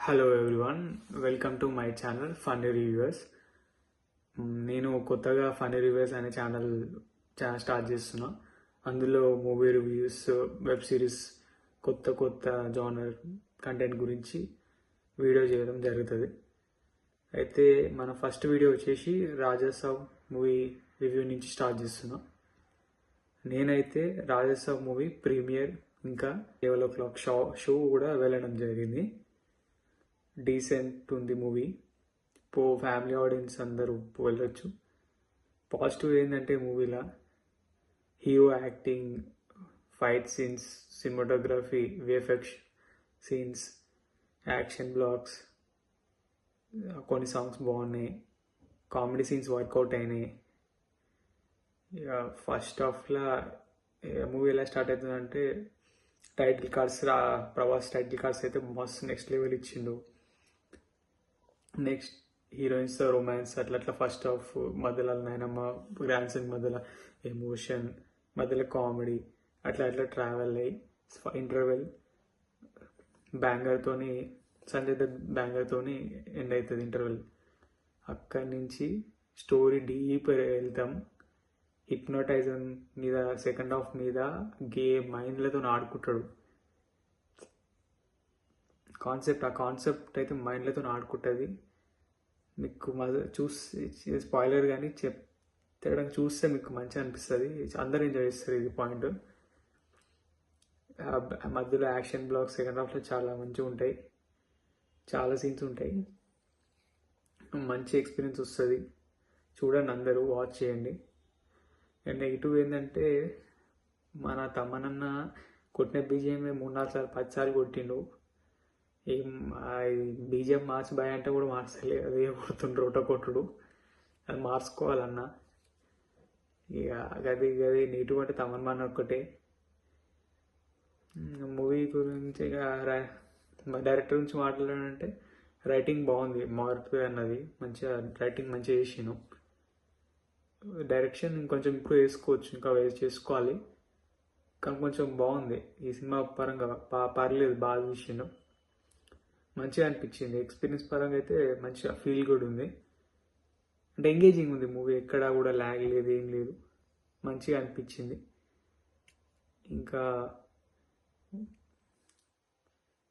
Hello everyone, welcome to my channel funny reviewers. నేను కొత్తగా funny reviewers అనే channel start చేస్తున్నా. అందులో మూవీ రివ్యూస్, వెబ్ సిరీస్, కొత్త జానర్ కంటెంట్ గురించి వీడియో చేయడం జరుగుతుంది. అయితే మన ఫస్ట్ వీడియో వచ్చేసి రాజాసాబ్ మూవీ రివ్యూ నుంచి స్టార్ట్ చేస్తున్నా. నేనైతే రాజాసాబ్ మూవీ ప్రీమియర్ ఇంకా 12 o'clock షో కూడా వెళ్ళడం జరిగింది. డీసెంట్ ఉంది మూవీ. ఫ్యామిలీ ఆడియన్స్ అందరూ వెళ్ళొచ్చు. పాజిటివ్ ఏంటంటే మూవీలో hero acting, fight scenes, cinematography, VFX scenes, action blocks, కొన్ని సాంగ్స్ బాగున్నాయి, కామెడీ సీన్స్ వర్కౌట్ అయినాయి. ఇక ఫస్ట్ హాఫ్లో మూవీ ఎలా స్టార్ట్ అవుతుందంటే title cards, Prabhas title cards అయితే మస్తు నెక్స్ట్ లెవెల్ ఇచ్చిండు. నెక్స్ట్ హీరోయిన్స్తో రొమాన్స్ అట్లా ఫస్ట్ హాఫ్ మధ్యలో నాయనమ్మ గ్రాండ్ సన్ మధ్యలో ఎమోషన్, మధ్యలో కామెడీ అట్లా ట్రావెల్ అయ్యి ఇంటర్వెల్ బ్యాంగర్తోని, సంజయ్ దత్ బ్యాంగర్తోని ఎండ్ అవుతుంది ఇంటర్వెల్. అక్కడి నుంచి స్టోరీ డీప్ వెళ్తాం. హిప్నోటైజన్ మీద, సెకండ్ హాఫ్ మీద మైండ్లతో ఆడుకుంటాడు. ఆ కాన్సెప్ట్ అయితే మైండ్లతో ఆడుకుంటుంది. మీకు చూసి స్పాయిలర్ కానీ తిరగడానికి చూస్తే మీకు మంచిగా అనిపిస్తుంది. అందరూ ఎంజాయ్ చేస్తారు. ఇది పాయింట్. మధ్యలో యాక్షన్ బ్లాక్స్ సెకండ్ హాఫ్లో చాలా మంచిగా ఉంటాయి. చాలా సీన్స్ ఉంటాయి. మంచి ఎక్స్పీరియన్స్ వస్తుంది. చూడండి, అందరూ వాచ్ చేయండి. అండ్ నెగిటివ్ ఏంటంటే మన తమ్మనన్న కొట్టిన బీజిఎం 3-4 సార్లు 10 సార్లు కొట్టిండు. ఏం బీజిఎం మార్చి బాయ్ అంటే కూడా మార్చలే, అదే కొడుతుండ్రు ఒకటో కొట్టుడు. అది మార్చుకోవాలన్నా. ఇక గది నెగిటివ్ అంటే తమన్ ఒక్కటే. మూవీ గురించి ఇక డైరెక్టర్ గురించి మాట్లాడాలంటే రైటింగ్ బాగుంది. మారుతుంది అన్నది మంచిగా, రైటింగ్ మంచిగా చేసాను. డైరెక్షన్ ఇంకొంచెం ఇంప్రూవ్ చేసుకోవచ్చు, ఇంకా చేసుకోవాలి. కానీ కొంచెం బాగుంది ఈ సినిమా పరంగా. పర్లేదు, బాగా చూసాను, మంచిగా అనిపించింది. ఎక్స్పీరియన్స్ పరంగా అయితే మంచిగా ఫీల్ గుడ్ ఉంది. అంటే ఎంగేజింగ్ ఉంది మూవీ, ఎక్కడా కూడా ల్యాగ్ లేదు, ఏం లేదు, మంచిగా అనిపించింది. ఇంకా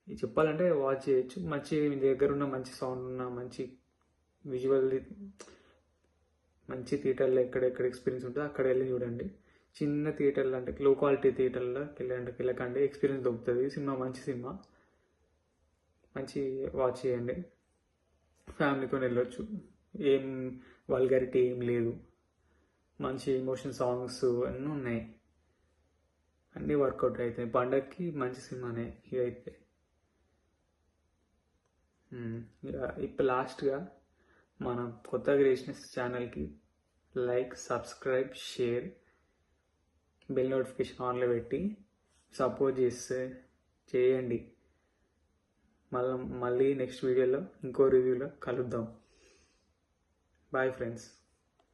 చెప్పాలంటే వాచ్ చేయొచ్చు. మీ దగ్గర ఉన్న మంచి సౌండ్ ఉన్న, మంచి విజువల్, మంచి థియేటర్లో ఎక్కడెక్కడ ఎక్స్పీరియన్స్ ఉంటుందో అక్కడ వెళ్ళి చూడండి. చిన్న థియేటర్లు అంటే లో క్వాలిటీ థియేటర్లో వెళ్ళకండి, ఎక్స్పీరియన్స్ దొరుకుతుంది. సినిమా మంచి సినిమా, మంచి వాచ్ చేయండి. ఫ్యామిలీతో వెళ్ళొచ్చు. ఏం వల్గారిటీ ఏం లేదు. మంచి ఎమోషన్ సాంగ్స్ అన్నీ ఉన్నాయి. అన్నీ వర్కౌట్ అవుతాయి. పండగకి మంచి సినిమానే ఇదైతే. ఇప్పుడు లాస్ట్గా మనం కొత్తగా చేసిన ఛానల్కి like, subscribe, share, bell notification ఆన్లో పెట్టి సపోర్ట్ చేయండి. మళ్ళీ నెక్స్ట్ వీడియోలో ఇంకో రివ్యూలో కలుద్దాం. Bye friends.